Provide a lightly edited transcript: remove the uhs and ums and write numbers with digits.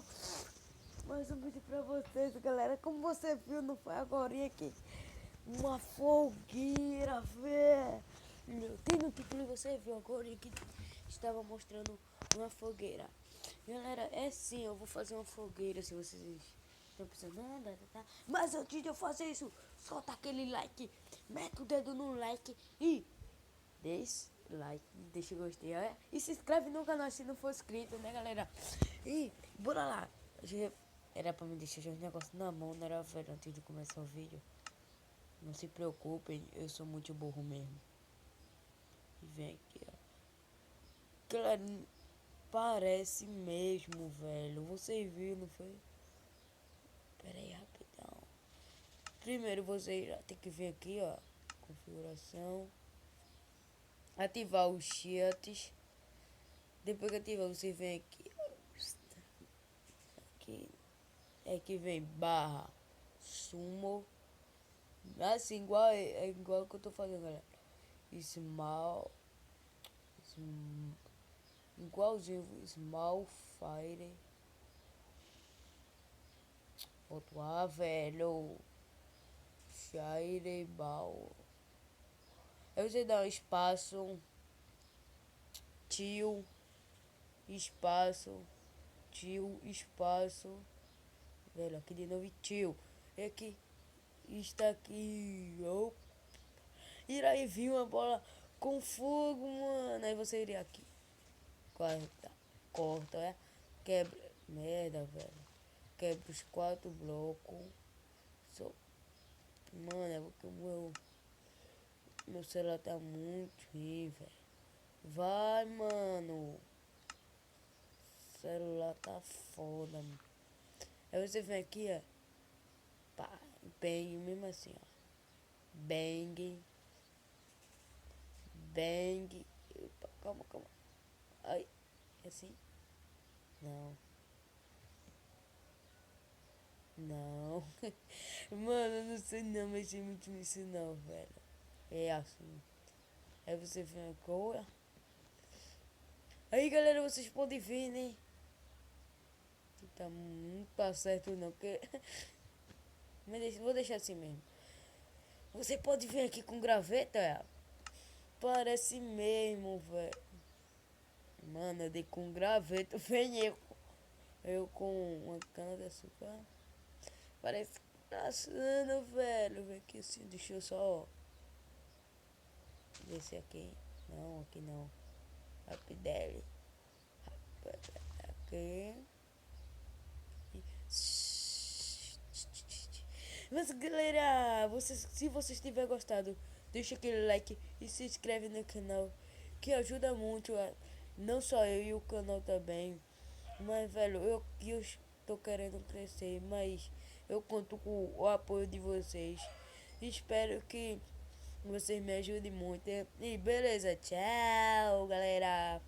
pessoal, mais um vídeo pra vocês, galera. Como você viu, não foi agora aqui uma fogueira, velho. Tem no título, você viu agora que estava mostrando uma fogueira. Galera, é sim, eu vou fazer uma fogueira. Se vocês estão pensando, mas antes de eu fazer isso, solta aquele like, mete o dedo no like e deixa like, deixa o gostei, e se inscreve no canal se não for inscrito, né, galera? E bora lá. Era pra me deixar os negócios na mão, não era, velho, antes de começar o vídeo. Não se preocupem, eu sou muito burro mesmo. E vem aqui, ó. Galera, parece mesmo, velho. Você viu, não foi? Pera aí, rapidão. Primeiro você já tem que vir aqui, ó. Configuração. Ativar os chats. Depois que ativar, você vem aqui. Aqui é que vem barra sumo. Assim, igual é igual que eu tô fazendo, galera. Small. Igualzinho Small Fire. Outro A, velho. Fireball. Aí você dá um espaço. Tio. Espaço. Tio. Espaço. Velho, aqui de novo tio. É aqui. Está aqui. Oh. E aí vinha uma bola com fogo, mano. Aí você iria aqui. Corta, é? Quebra. Merda, velho. Quebra os 4 blocos. Só. Mano, é porque o meu celular tá muito ruim, velho. Vai, mano. O celular tá foda, mano. Aí você vem aqui, ó. Pá, bang, mesmo assim, ó. Bang. Bang. Opa, calma, calma. Ai, assim? Não. Não. Mano, eu não sei não mexer muito nisso não, velho. É assim. Aí você vem agora. Aí, galera, vocês podem ver, né? Não tá certo não, porque... Mas vou deixar assim mesmo. Você pode vir aqui com graveta, é? Parece mesmo, velho. Mano, eu dei com graveta, vem eu com uma cana de açúcar. Parece passando, velho. Vem aqui assim, deixa eu só descer aqui. Não, aqui não. Rapidele. Aqui. Mas galera, se vocês tiverem gostado, deixa aquele like e se inscreve no canal, que ajuda muito, não só eu e o canal também. Mas velho, eu estou querendo crescer, mas eu conto com o apoio de vocês. Espero que vocês me ajudem muito. E beleza, tchau galera.